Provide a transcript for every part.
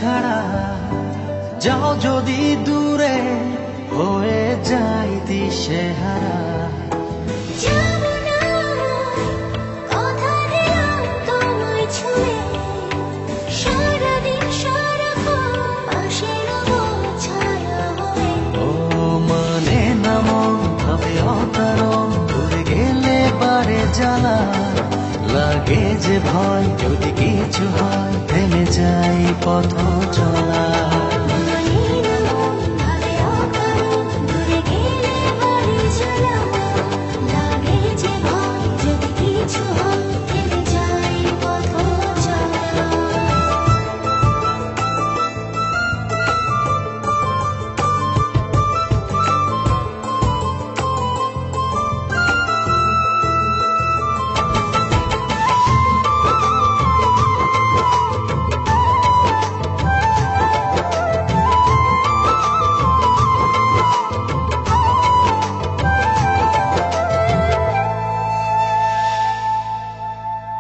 ছাড়া যাও যদি দূরে হয়ে যাই দিশেহারা। ও মানে না মন ভাবে অকারণ, দূরে গেলে বারে জ্বালা লাগে যে ভয়, যদি কিছু হয় থেমে যাই পথ চলা।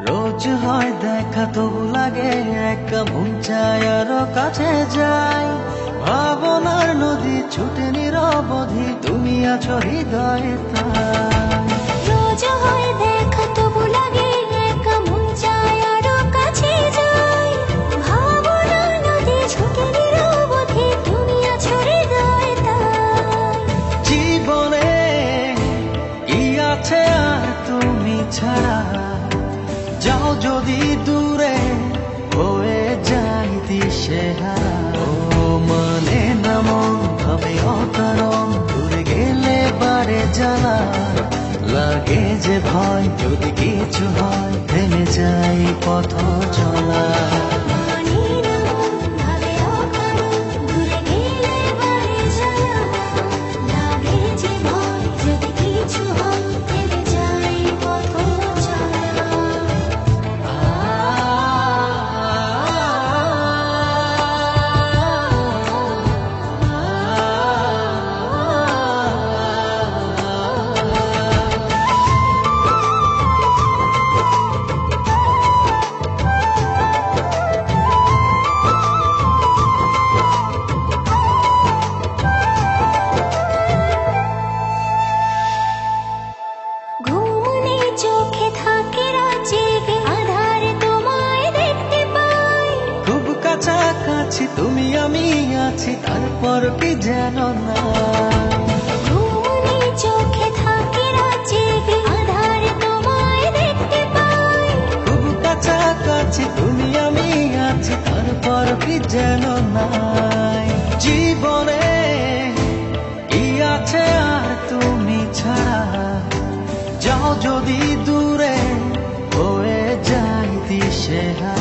রোজ হয় দেখা তবু লাগে একা, মন চায় আরো কাছে যাই। ভাবনার নদী ছুটে নিরবধি, তুমি আছো হৃদয়ে তাই। রোজ হয় দেখা তবু লাগে একা, মন চায় আরো কাছে যাই। ভাবনার নদী ছুটে নিরবধি, তুমি আছো হৃদয়ে তাই। জীবনে কি আছে আর তুমি ছাড়া, যাও যদি দূরে হয়ে যাই দিশেহারা। ও মানে না মন ভাবে অকারণ, দূরে গেলে বারে জ্বালা লাগে যে ভয়, যদি কিছু হয় থেমে যাই পথ চলা। চোখে থাকে রাত জেগে, আধারে তোমায় দেখতে পাই। খুব কাছাকাছি তুমি আমি আছি, তারপর কি যেন না। ঘুমনে চোখে থাকে রাত জেগে, আধারে তোমায় দেখতে পাই। খুব কাছাকাছি তুমি আমি আছি, তারপর কি যেন নাই। জীবনে কি আছে আর তুমি ছাড়া, যাও যদি দূরে হয়ে যাই দিশেহারা।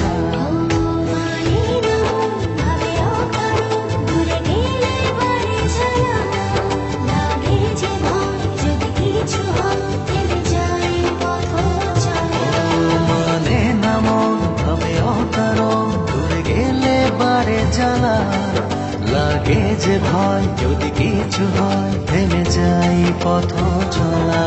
মানে না মন ভাবে অকারণ, দূরে গেলে বারে জ্বালা লাগে যে ভয়, যদি কিছু হয় থেমে যাই পথ চলা।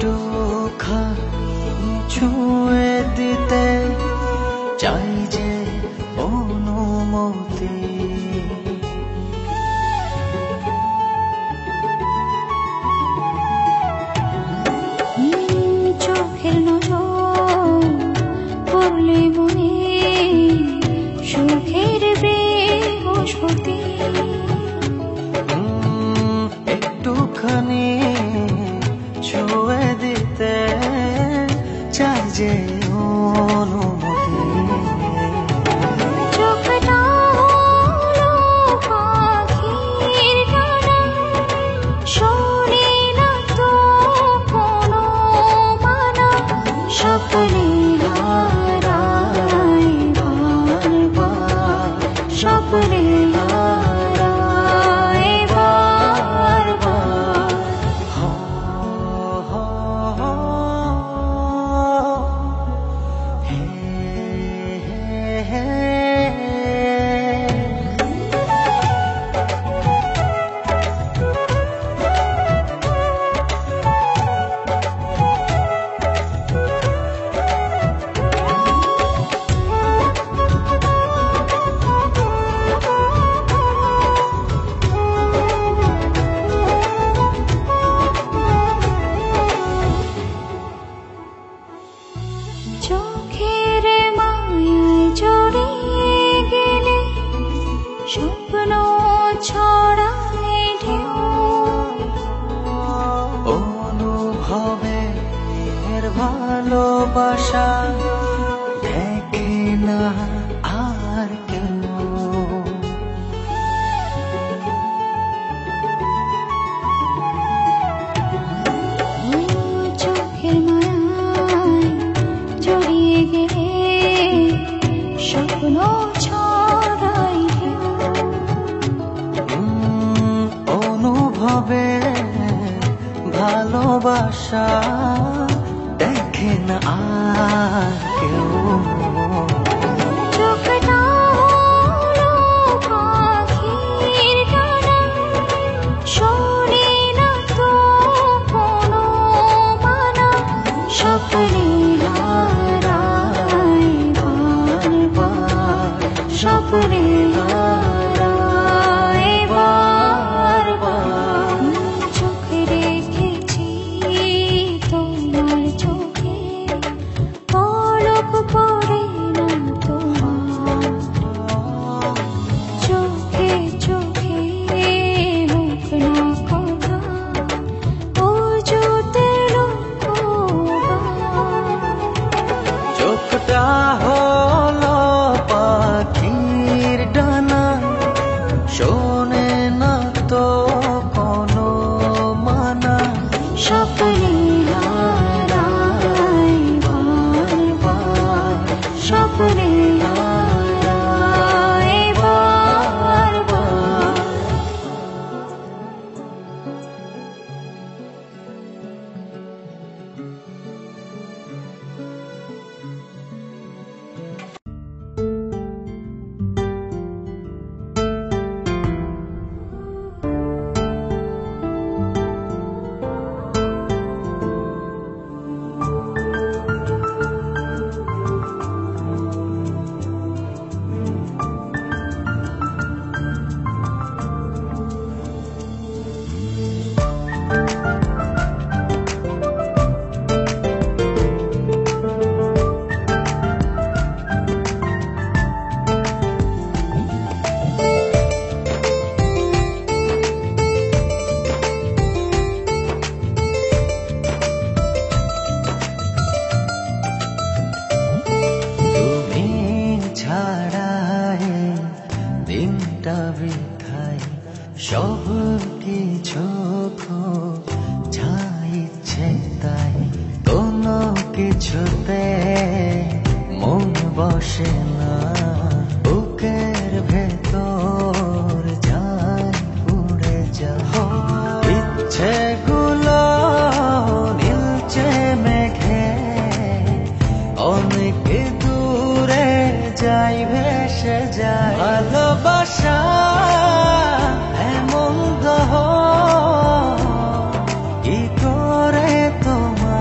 একটুখানি ছুঁয়ে দিতে চাই যে অনুমতি। চোখের নজর পড়লে মনে সুখের বৃহস্পতি। একটুখানি ছুঁয়ে দিতে চাই যে অনুমতি। চোখটা হলো পাখির ডানা, শোনে না তো কোনো মানা। স্বপ্নে হারায় বারবার, স্বপ্নে হারায় বারবার। চোখের মায়ায় জড়িয়ে গেলে স্বপ্ন ছড়ায় ঢেউ। অনুভবে এর ভালোবাসা দেখে না আর কেউ। চোখের মায়ায় জড়িয়ে গেলে স্বপ্ন ছড়ায় ঢেউ। অনুভবে ভালোবাসা দেখে না আর কেউ। চোখটা হলো পাখির ডানা, শোনে না তো কোনো মানা। স্বপ্নে হারায় বারবার, স্বপ্নে হারায় বারবার। চোখে রেখেছি তোমার চোখে, পলক পড়ে না তোমার। চোখে চোখে হোক না কথা, অযুতে লোকগান। চোখটা হলো পাখির ডানা, শোনে না তো কোনো মানা। স্বপ্নে হারায় বারবার, স্বপ্নে হারায় বারবার। সব কিছু যা ইচ্ছে তাই, কোনো কিছুতে মন বসে না। বুকের ভেতর যাই উড়ে যাও, ইচ্ছেগুলো নীলচে মেঘে অনেক দূরে যাই ভেসে যায়। ভালোবাসা এমন দহ কি করে তোমার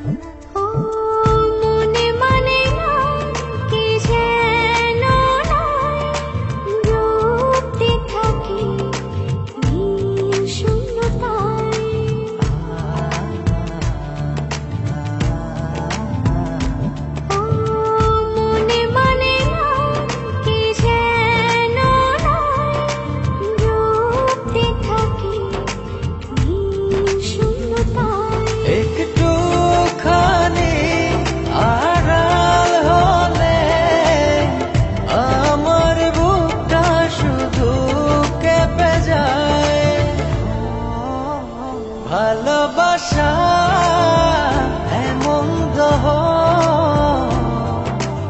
ও মনে মানে না কি যেন নয়, ডুবতে থাকি নীল শূন্যতায়। ও মনে মানে না কি যেন নয়, ডুবতে থাকি নীল শূন্যতায়। একটুখানি আড়াল হলে আমার বুকটা শুধু কেঁপে যায়। ভালোবাসা এমন দহ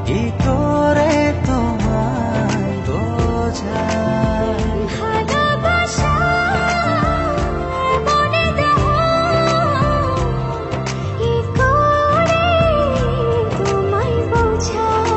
কি করে তোমায় বোঝায়। ভালোবাসা মনে দেহ কি করে তোমায় বোঝায়।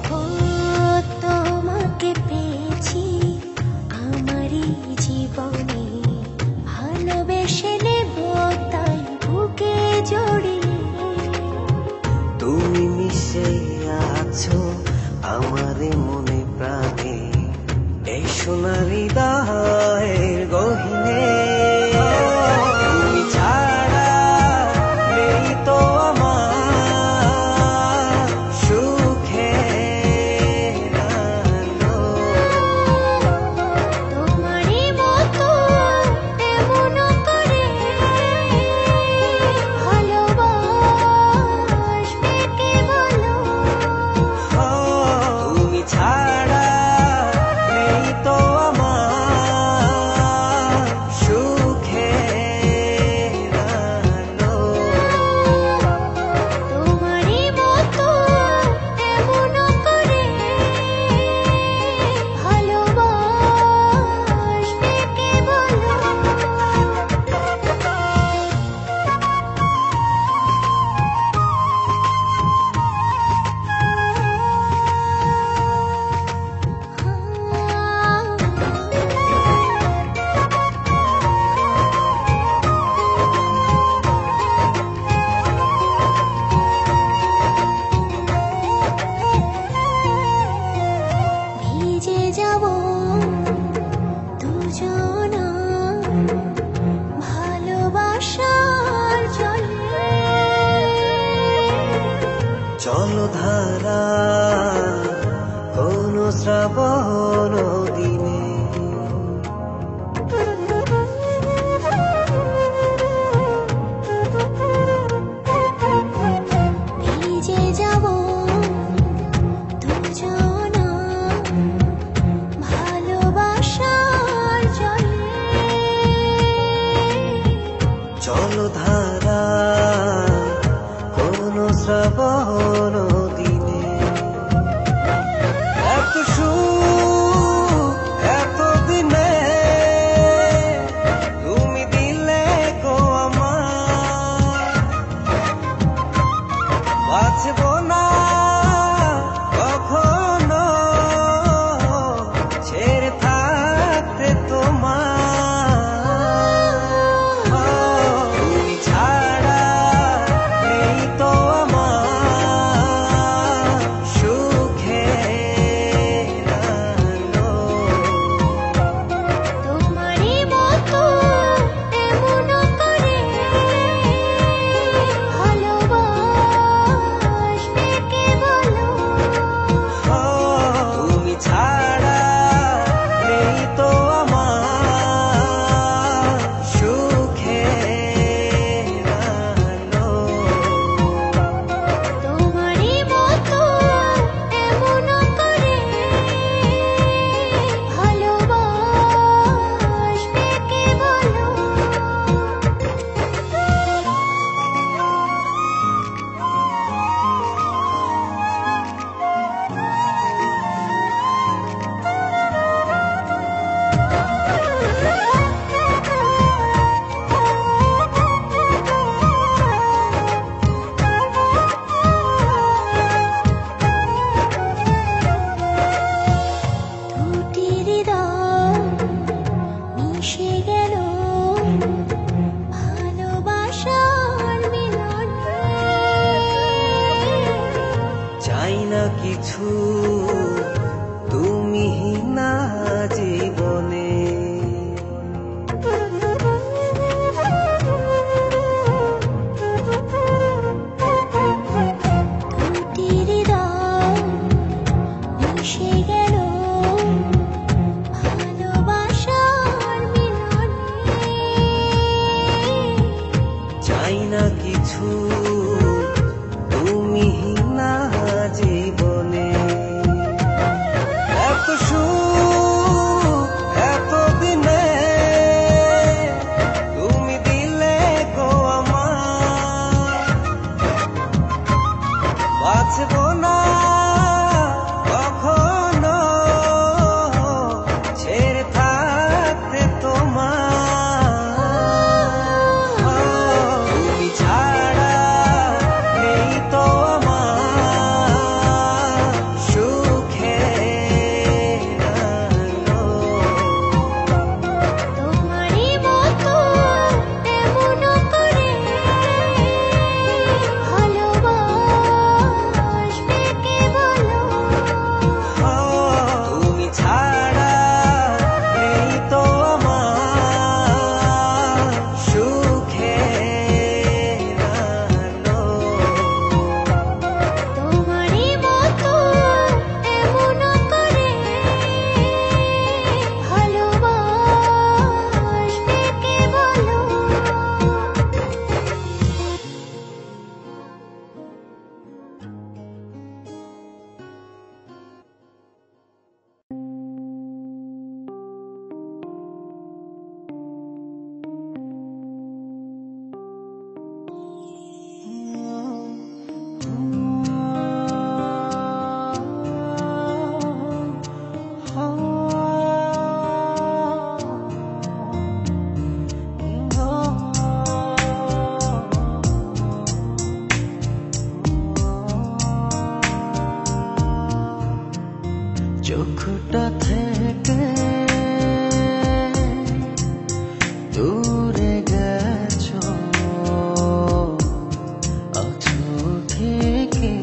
ও তোমাকে পেয়েছি আমারই জীবনে, ভালোবেসে নেব তাই বুকে জড়িয়ে। তুমি মিশে আছো আমার মনে প্রাণে, এই সোনার হৃদয়ের গহীনে। তুমি ছাড়া নেই তো আমার সুখের আলো। তোমারই মতো এমন করে ভালোবাসবে কে বলো। তুমি ছাড়া নেই তো আমার সুখের আলো। তোমারই মতো এমন করে ভালোবাসবে কে বলো। ভিজে যাব দুজনা ভালোবাসার জলে। জলধারা কোন শ্রাবণ দিনে, ভিজে যাব দুজনা ভালোবাসার জলে। জলধারা কোন শ্রাবণ দিনে। এত সুখ এত দিনে তুমি দিলে গো আমার, বাঁচব না কখনো ছেড়ে থাকতে তোমার। তুমি ছাড়া নেই তো আমার সুখের চোখটা থেকে দূরে গেছো, আছো ঠিকই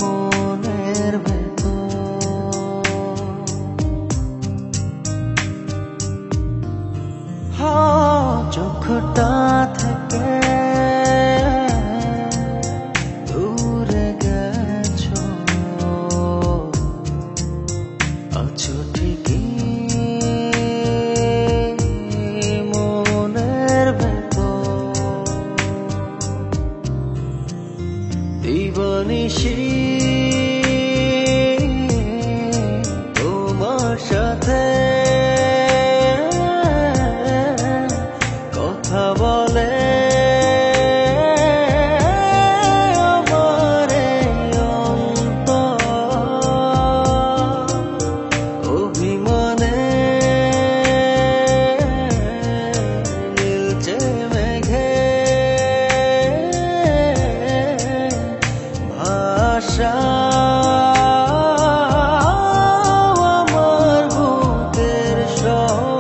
মনের ভেতর। চোখটা থেকে দূরে গেছো, আছো ঠিকই মনের ভেতর। দিবানিশি তোমার সাথে কথা বলে আমার অন্তর। অভিমানে নীলচে মেঘে ভাষা আমার বুকের শহর।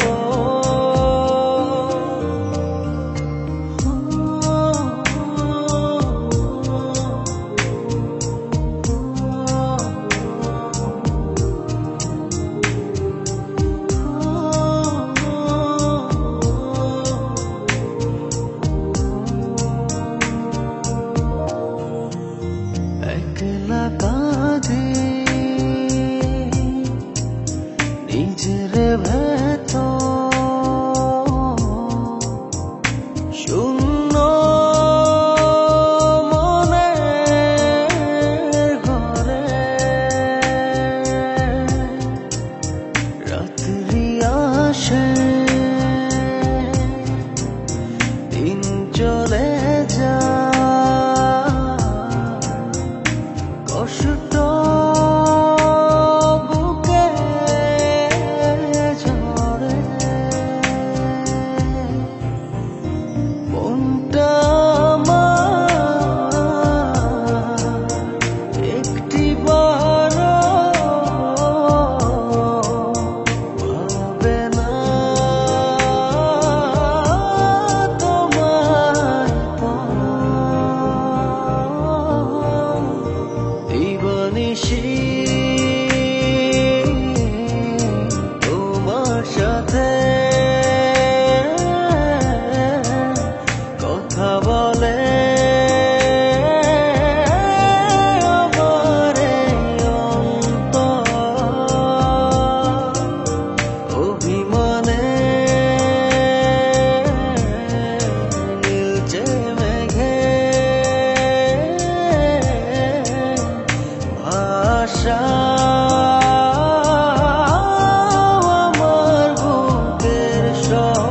একলা কাঁদে নিজের ভেতর, শূন্য মনের ঘরে। রাত্রি আসে দিন চলে যায়, কষ্ট বুকে ঝরে। মনটা আমার একটি বার ভাবে না তোমায় পাওয়া। দিবানিশি তোমার সাথে কথা বলে আমার অন্তর। অভিমানে নীলচে মেঘে ভাষা আমার বুকের শহর।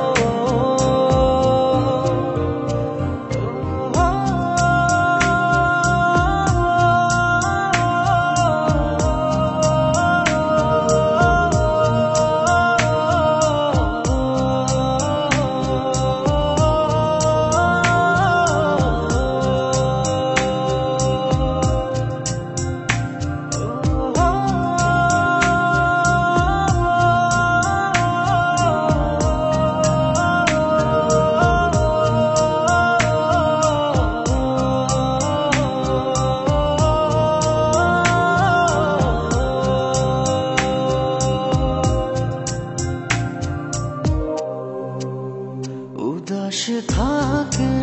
উদাস থাকে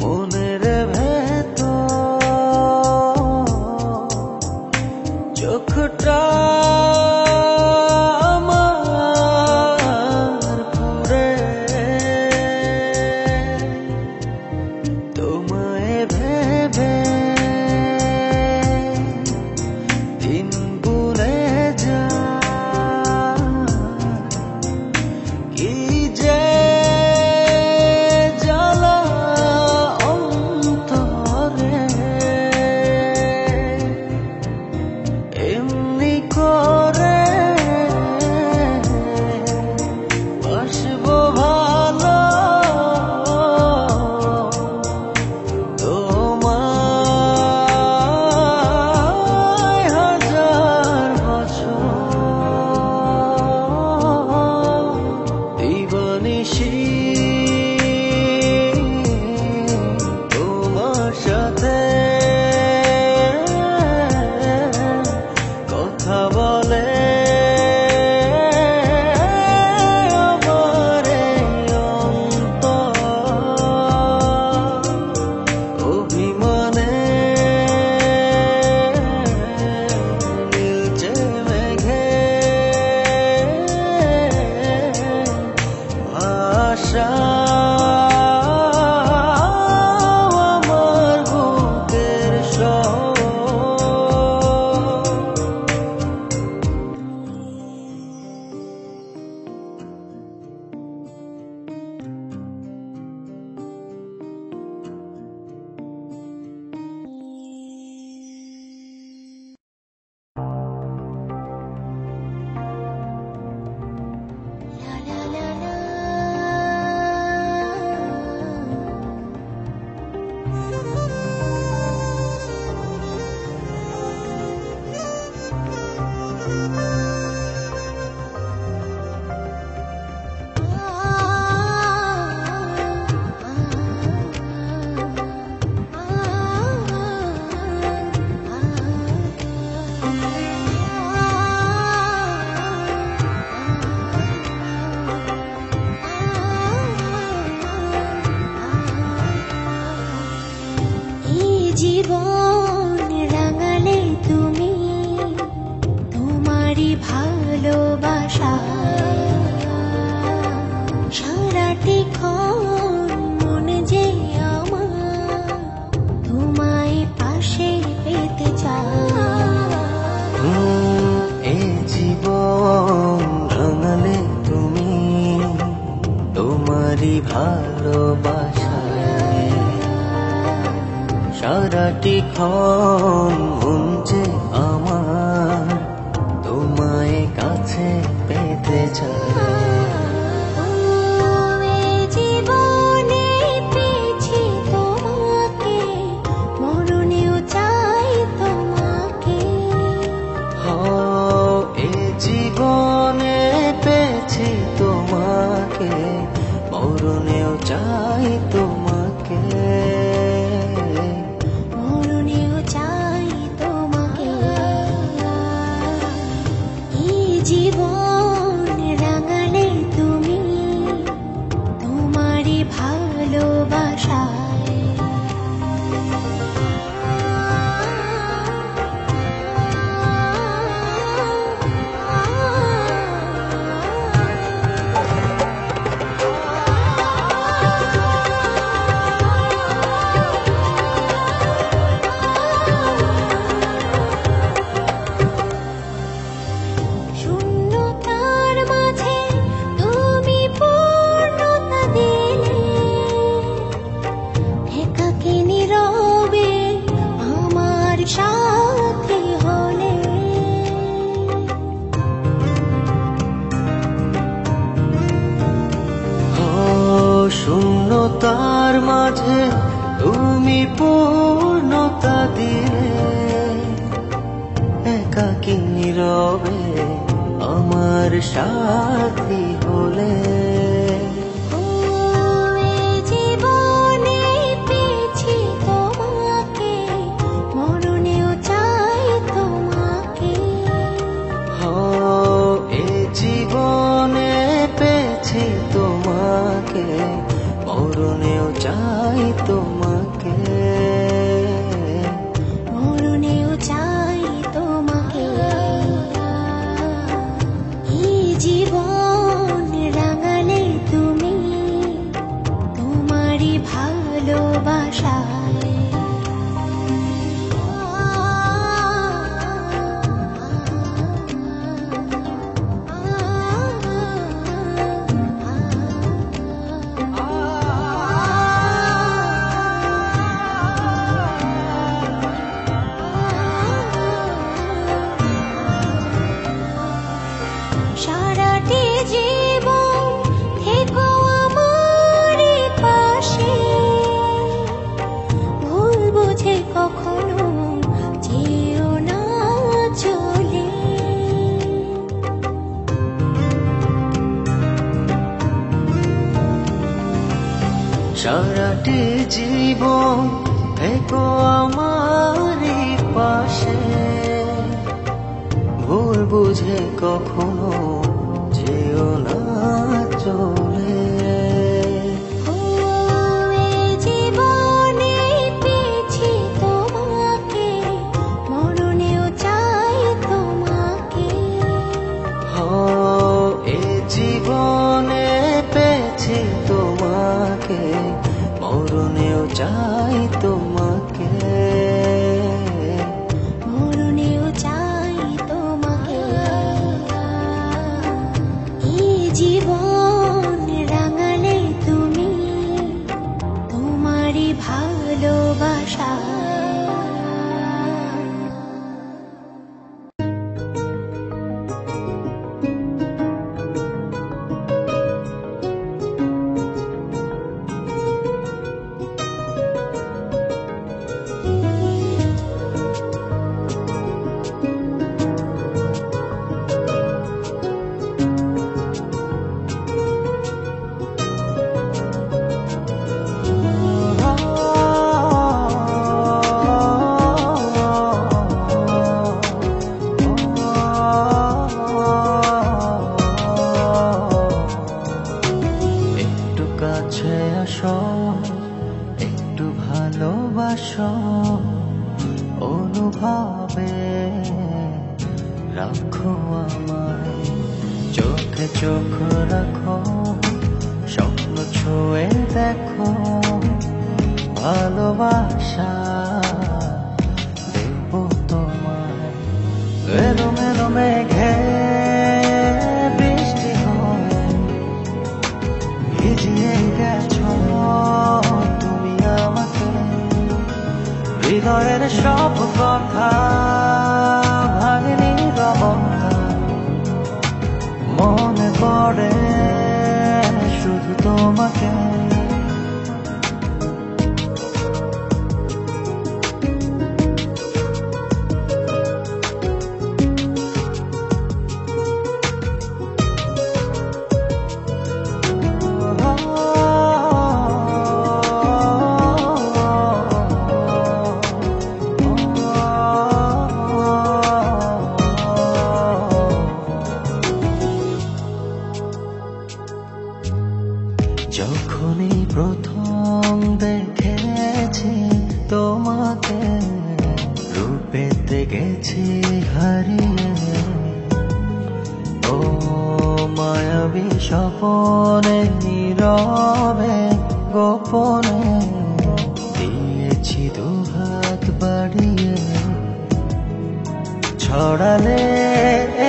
মনের ভেতর, চোখটা আমার পুরে তোমায় ভেবে দিন ভুলে যায়। কি যে জ্বালা অন্তরে, এমনি করে জীবন রাঙালে তুমি তোমারই ভালোবাসা সারাটি ক্ষণ মনে যে আমার তোমায় পাশে পেতে চায় এ জীবন রাঙালে তুমি তোমারই ভালোবাসায় সারাটি ক্ষণ মন যে আমার তোমায় কাছে পেতে চায় জীবনে পেয়েছি তোমাকে মরণেও চাই তোমাকে এ জীবনে পেয়েছি তোমাকে মরণেও চাই তোমাকে মরণেও চাই তোমাকে এই জীবন রাঙালে তুমি তোমারই ভালোবাসায় শূন্যতার মাঝে তুমি পূর্ণতা দিলে একাকী নীরবে আমার সাথী হলে শূন্যতার মাঝে তুমি পূর্ণতা দিলে একাকী নীরবে আমার সাথী হলে জীবনে পেয়েছি তোমাকে মরণেও চাই তোমাকে এ জীবনে পেয়েছি তোমাকে মরণেও চাই তোমাকে মরণেও চাই তোমাকে এই জীবন রাঙালে তুমি তোমারই ভালোবাসায় সারাটি জীবন থেকো আমারই পাশে ভুল বুঝে কখনো যেও না চলে সারাটি জীবন থেকো আমারই পাশে ভুল বুঝে কখনো যেও না চলে জীবনে পেয়েছি তোমাকে মরণেও চাই তোমাকে এ জীবনে পেয়েছি তোমাকে মরণেও চাই তোমাকে মরণেও চাই তোমাকে এই জীবন রাখো আমায়, চোখে চোখ রাখো, স্বপ্ন ছুঁয়ে দেখো, ভালোবাসা দেব তোমায়। এলো মেলো মেঘে বৃষ্টি হয়ে ভিজিয়ে গেছো তুমি আমাকে, হৃদয়ের সব কথা ভাঙেনি রবতা, মনে পড়ে শুধু তোমাকে। যখনই প্রথম দেখেছি তোমাকে, রূপেতে গেছি হারিয়ে, ও মায়াবী স্বপনে নীরবে গোপনে দিয়েছি দুহাত বাড়িয়ে, ছড়ালে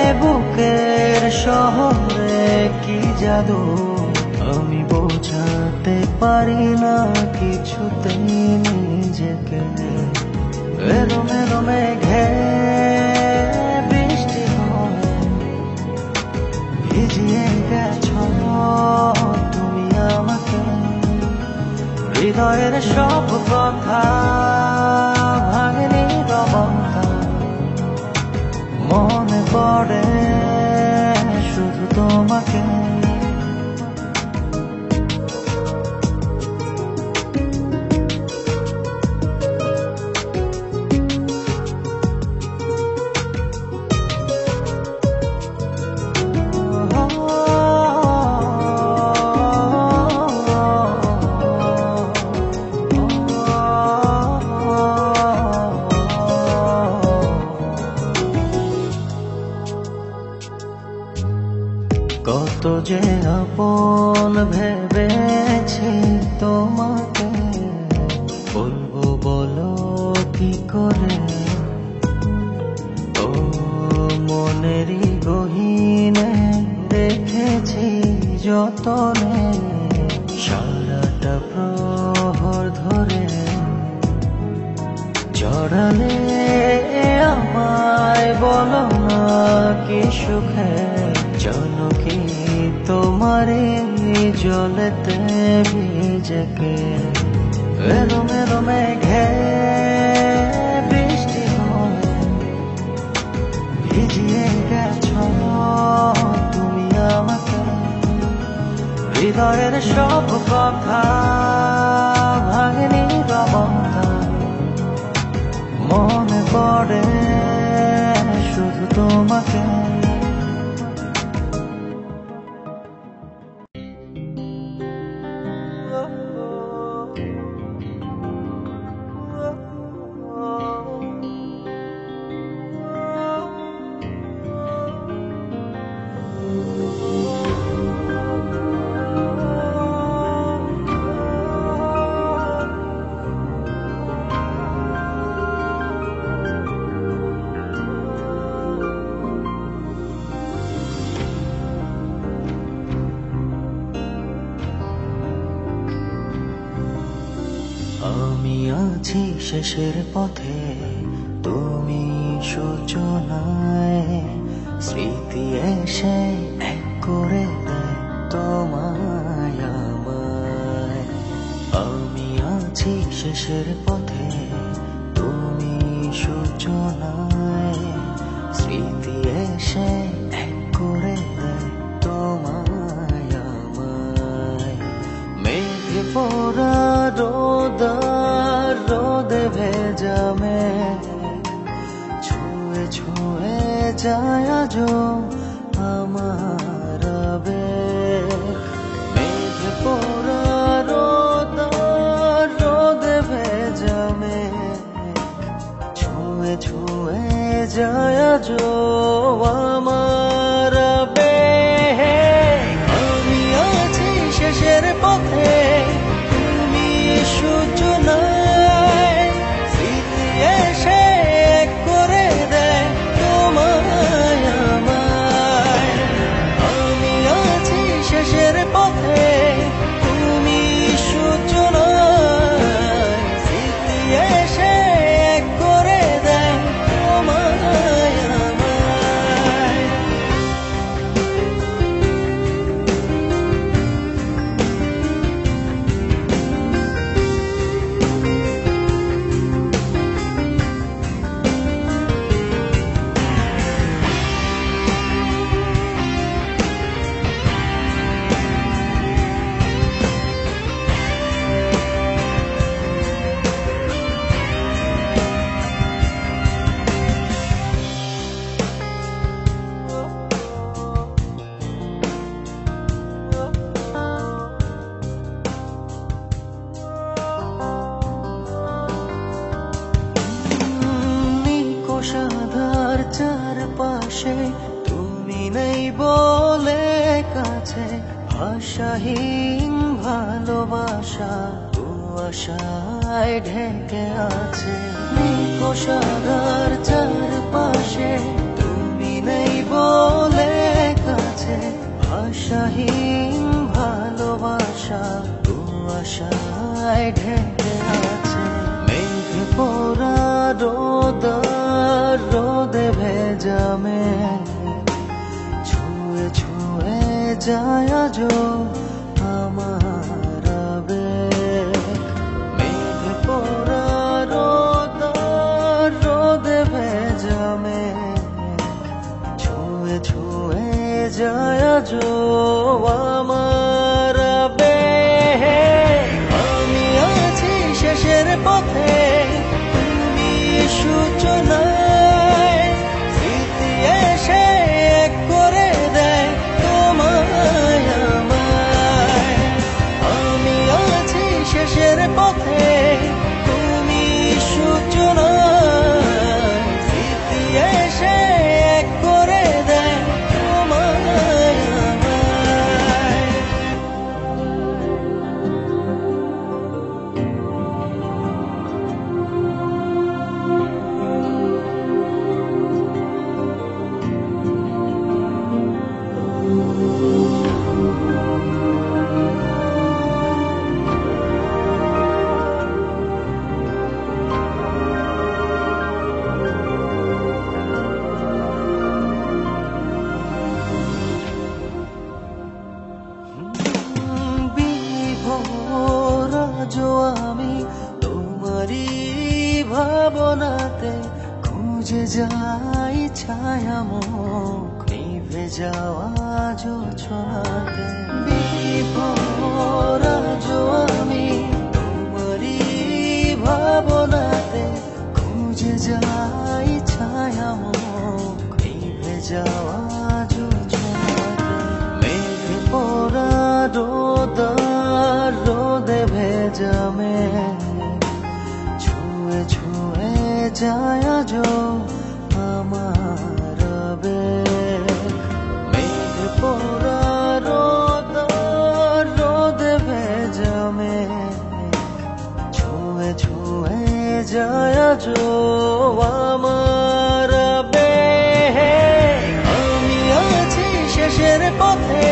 এ বুকের শহরে কি জাদু আমি বোঝাতে পারি না কিছুতেই নিজেকে। এলো মেলো মেঘে বৃষ্টি হয়ে ভিজিয়ে গেছো তুমি আমাকে, হৃদয়ের সব কথা ভাঙেনি রবতা, মনে পড়ে শুধু তোমাকে। কত যে আপন ভেবেছি তোমাকে, বলবো বলো কি করে, ও মনেরই গহীনে রেখেছি যতনে, সারাটা প্রহর ধরে জড়ালে আমায় বলো না কি সুখে, জানো কি তোমারে জলেতে ভিজেকে। এলো মেলো মেঘে বৃষ্টি হয়ে ভিজিয়ে গেছো তুমি আমাকে, হৃদয়ের সব কথা ভাঙেনি রবতা, মনে পড়ে শুধু তোমাকে। আমি আছি শেষের পথে, তুমি সূচনায়, স্মৃতি এসে এক করে দেয় তোমায় আমায়। আমি আছি শেষের পথে, তুমি সূচনায়, স্মৃতি এসে এক করে দেয় তোমায় আমায়। মেঘে পড়া রোদে ভেজা মেঘ ছুঁয়ে ছুঁয়ে যায় আজো আমার আবেগ। মেঘে পড়া রোদে ভেজা মেঘ ছুঁয়ে ছুঁয়ে যায় আজও আমার আবেগ। আমি আছি শেষের পথে, তুমি সূচনায়, স্মৃতি এসে এক করে দেয় তোমায় আমায়। আমি আছি শেষের পথে, তুমি সূচনায়, স্মৃতি এসে এক করে দেয় তোমায় আমায়। নিকষাধার চারপাশে, তুমি নেই বলে কাছে, ভাষাহীন ভালোবাসা কুয়াশায় ঢেকে আছে। নিকষাধার চারপাশে, তুমি নেই বলে কাছে, ভাষাহীন ভালোবাসা কুয়াশায় ঢেকে আছে। মেঘ পোড়া রোদ, রোদে ভেজা মেঘ, ছুঁয়ে ছুঁয়ে যায় আজও আমার আবেগ। মেঘ পোড়া রোদ, রোদে ভেজা মেঘ, ছুঁয়ে ছুঁয়ে যায় আজও আমার আবেগ। আমি আছি শেষের পথে, তুমি সূচনায়, স্মৃতি এসে এক করে দেয় তোমায় আমায়। আমি আছি শেষের পথে, তুমি সূচনায়, স্মৃতি এসে এক করে দেয় তোমায় আমায়। বিভোর আজও আমি তোমারই ভাবনাতে, খুঁজে যাই ছায়া মুখ নিভে যাওয়া জোছনাতে। বিভোর আজও আমি তোমারই ভাবনাতে, খুঁজে যাই ছায়া মুখ নিভে যাওয়া জোছনাতে। মেঘ পোড়া রোদ, রোদে ভেজা মেঘ, ছুঁয়ে ছুঁয়ে যায় আজও আমার আবেগ। মেঘ পোড়া রোদ, রোদে ভেজা মেঘ, ছুঁয়ে ছুঁয়ে যায় আজও আমার আবেগ। আমি আছি শেষের পথে,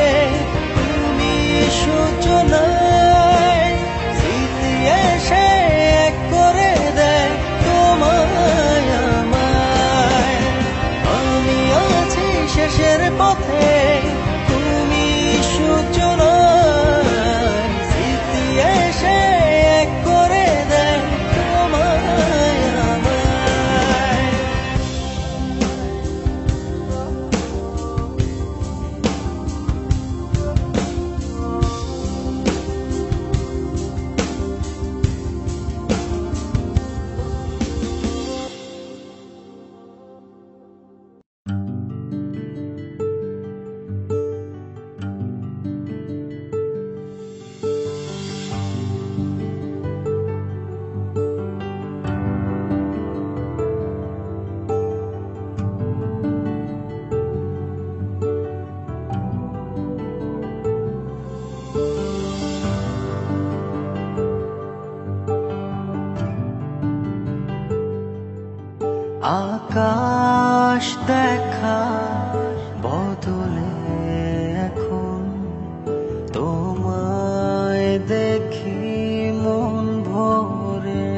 তুমি সূচনায়, স্মৃতি এসে এক করে দেয় তোমায় আমায়। আমি আছি শেষের পথে, তুমি সূচনায়, স্মৃতি এসে এক করে দেয় তোমায় আমায়। আকাশ দেখা বদলে এখন তোমায় দেখি মন ভরে,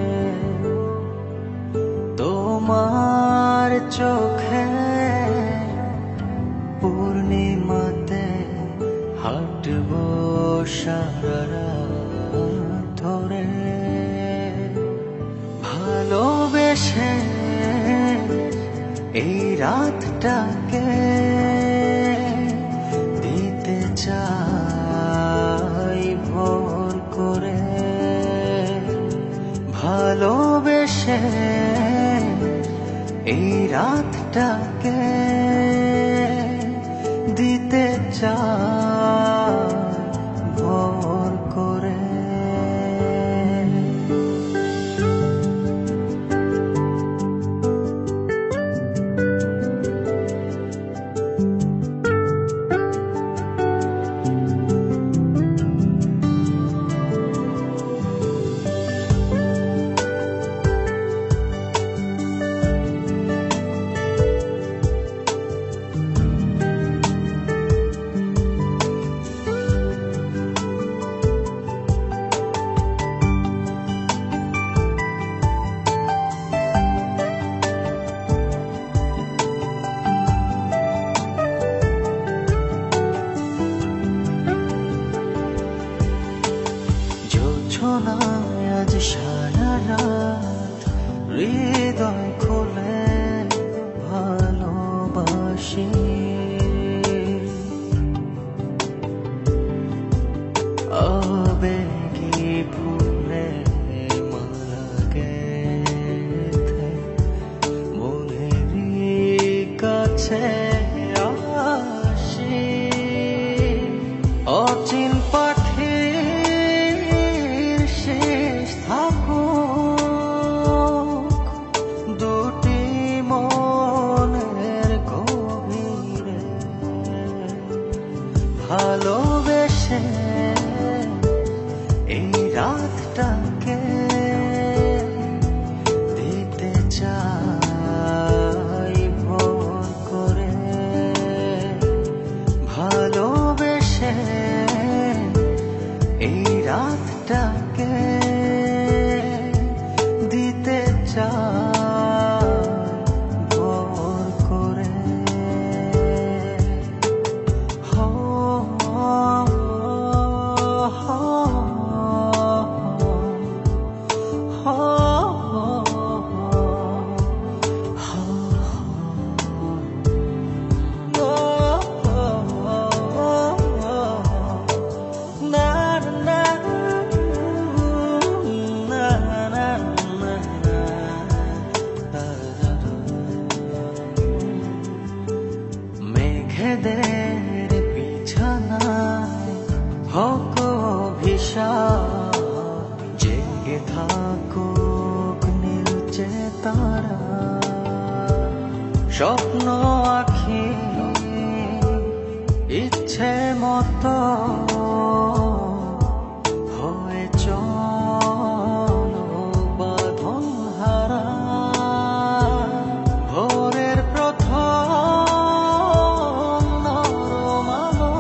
তোমার চোখে পূর্ণিমাতে হাঁটবো সারা রাত ধরে। ভালোবেসে এই রাতটাকে দিতে চাই ভোর করে। ভালোবেসে এই রাতটাকে দিতে চাই ভোর করে। আজ সারা রাত হৃদয় খুলে ভালোবাসি। আবেগী ফুলে মালা গেথে মনেরই কাছে আসি। অচিন পাখির শেষ থাকুক দুটি মনের গভীরে। ভালোবেসে এই রাতটাকে দিতে চাই ভোর করে। ভালোবেসে এই রাতটাকে দিতে চাই ভোর করে। হো মেঘেদের বিছানায় হোক অভিশাপ, জেগে থাকুক নীলচে তারা। স্বপ্ন আঁখি ইচ্ছে মতো হয়ে চলো বাঁধন হারা। ভোরের প্রথম নরম আলো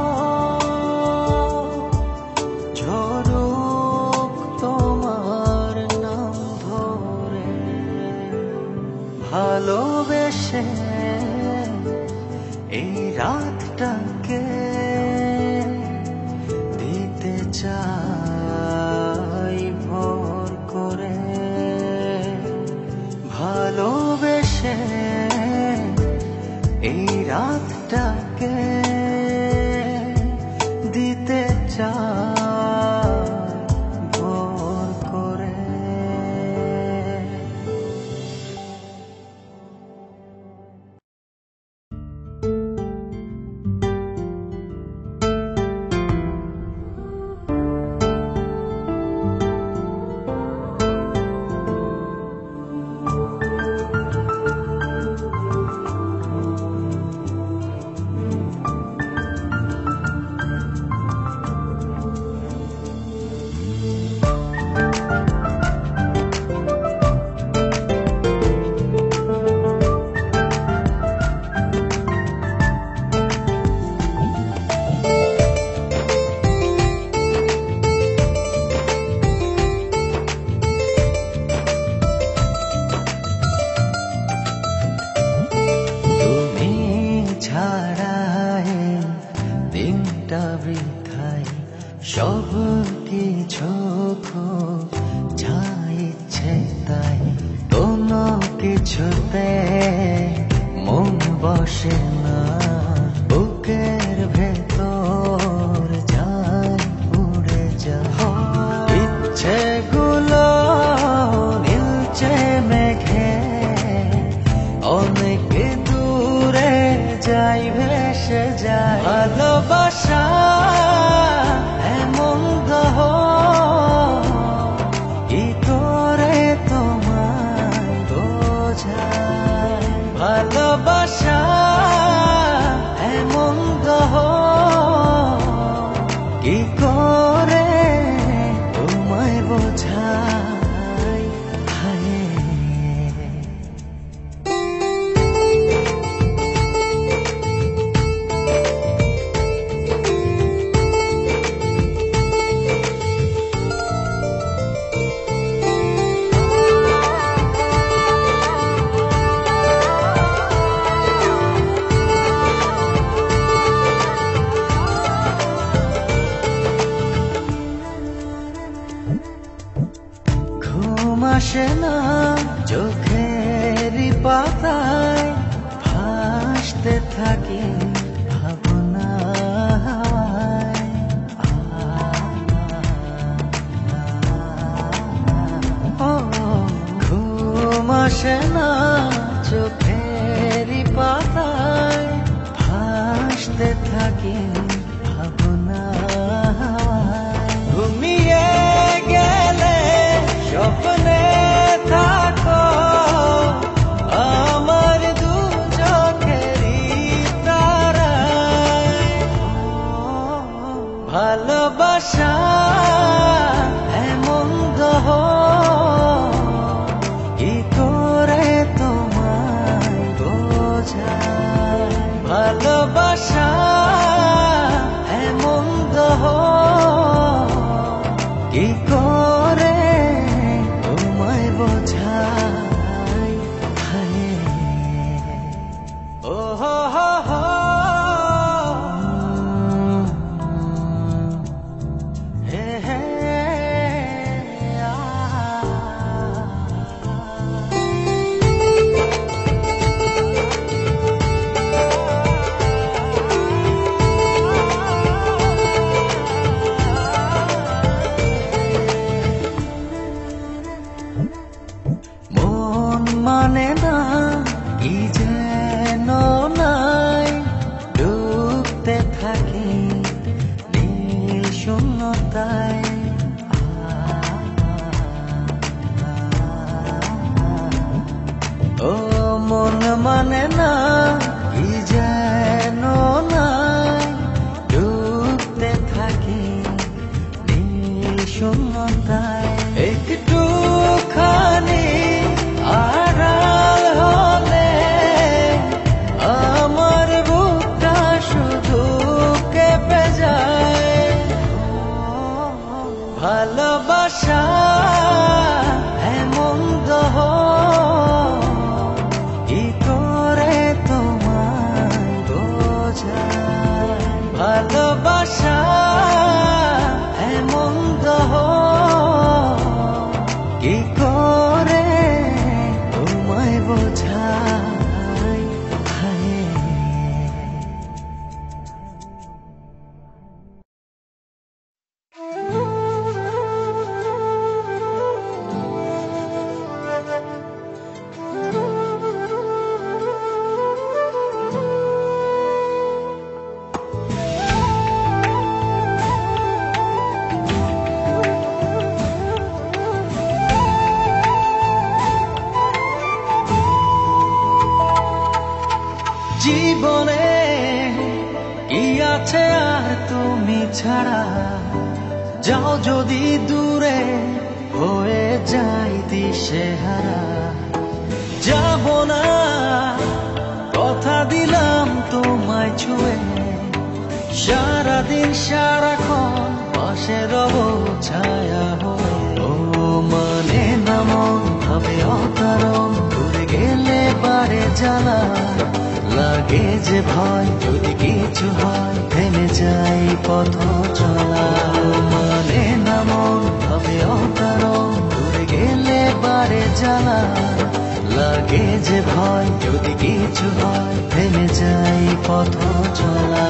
ঝরুক তোমার নাম ধরে। ভালোবেসে এই রাতটাকে দিতে চাই ভোর করে। ভালোবেসে এই রাতটাকে দিতে চাই ভোর করে। ছাড়ায় দিনটা বৃথায় সব কিছু যা ইচ্ছে তাই কোনো কিছুতে মন বসে না বুকের ভেতর যায় উড়ে যায় ইচ্ছেগুলো নীলচে মেঘে অনেক দূরে যাই ভেসে যায় ভালোবাসা এমন দহ কি করে তোমায় বোঝায় ভালোবাসা এমন দহ কি করে তোমায় বোঝায় হায় ঘুম আসে না চোখেরই পাতায় ভাসতে থাকি ভাবনায় ঘুম আসে না চোখেরই পাতায় ভাসতে থাকি ভাবনায় ঘুমিয়ে গেলে স্বপ্নে থাকো আমার দু চোখেরই তারায় ভালোবাসা এমন দহ কি করে তোমায় বোঝায় ভালোবাসা এমন দহ কি করে তোমায় বোঝায় হায় ও হো হো হো হে হে মন মানে না কি যেন নাই ডুবতে থাকি নীল শূন্যতায় ও মন মানে না কি যেন নাই ডুবতে থাকি নীল শূন্যতায় একটুখানি আড়াল হলে আমার বুকটা শুধু কেঁপে যায় ভালোবাসা এমন দহ কি করে তোমায় বোঝায় ভালোবাসা এমন দহ কি করে তোমায় বোঝায় হায় জীবনে কি আছে আর তুমি ছাড়া যাও যদি দূরে হয়ে যাই দিশেহারা যাব না কথা দিলাম তোমায় ছুঁয়ে সারাদিন সারাক্ষণ পাশে রব ছায়া হয়ে ও মানে না মন ভাবে অকারণ দূরে গেলে বারে জ্বালা লাগে যে ভয় যদি কিছু হয় থেমে যাই পথ চলা মানে না মন হবে অকারণ দূরে গেলে বারে জ্বালা লাগে যে ভয় যদি কিছু হয় থেমে যাই পথ চলা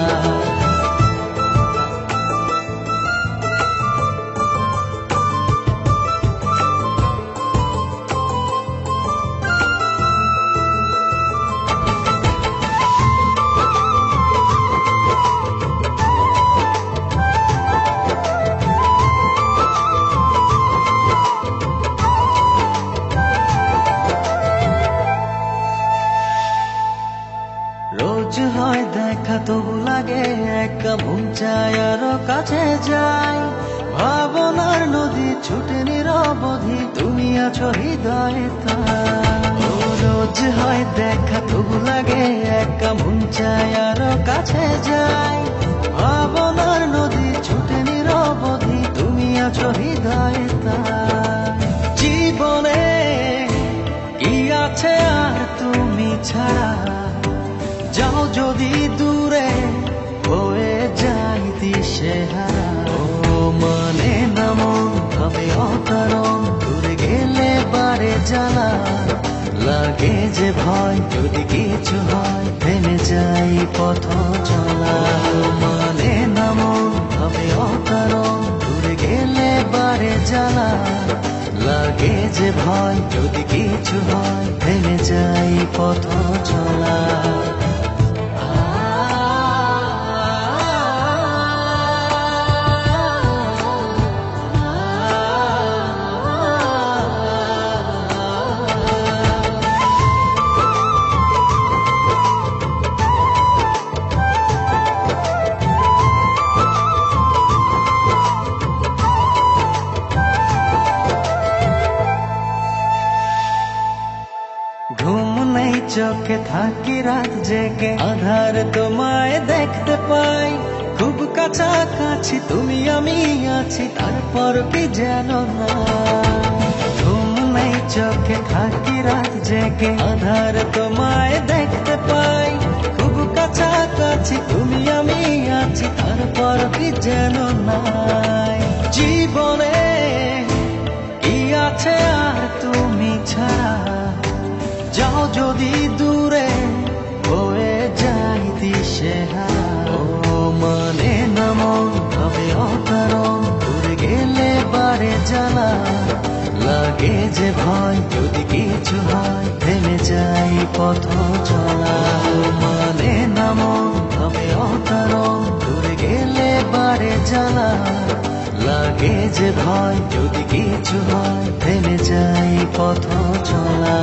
রোজ হয় দেখা তবু লাগে একা মন চায় আরো কাছে যাই ভাবনার নদী ছুটে নিরবধি তুমি আছো হৃদয়ে তাই রোজ হয় দেখা তবু লাগে একা মন চায় আরো কাছে যাই ভাবনার নদী ছুটে নিরবধি তুমি আছো হৃদয়ে তাই জীবনে কি আছে আর তুমি ছাড়া যাও যদি দূরে হয়ে যাই দিশেহারা ও মানে না মন হবে অকারণ দূরে গেলে বারে জ্বালা লাগে যে ভয় যদি কিছু হয় থেমে যাই পথ চলা ও মানে না মন হবে অকারণ দূরে গেলে বারে জ্বালা লাগে যে ভয় যদি কিছু হয় থেমে যাই পথ চলা ঘুম নেই চোখে থাকি রাত জেগে আধার তোমায় দেখতে পাই খুব কাছাকাছি তুমি আমি আছি তারপর কি যেন না ঘুম নেই চোখে থাকি রাত জেগে আধার তোমায় দেখতে পাই খুব কাছাকাছি তুমি আমি আছি তারপর কি যেন নাই জীবনে কি আছে আর তুমি ছাড়া যাও যদি দূরে হয়ে যাই দিশেহারা ও মানে না মন হবে অকারণ দূরে গেলে বারে জ্বালা লাগে যে ভয় যদি কিছু হয় থেমে যাই পথ চলা ও মানে না মন হবে অকারণ দূরে গেলে বারে জ্বালা লাগে যে ভয় যদি কিছু হয় থেমে যাই পথ চলা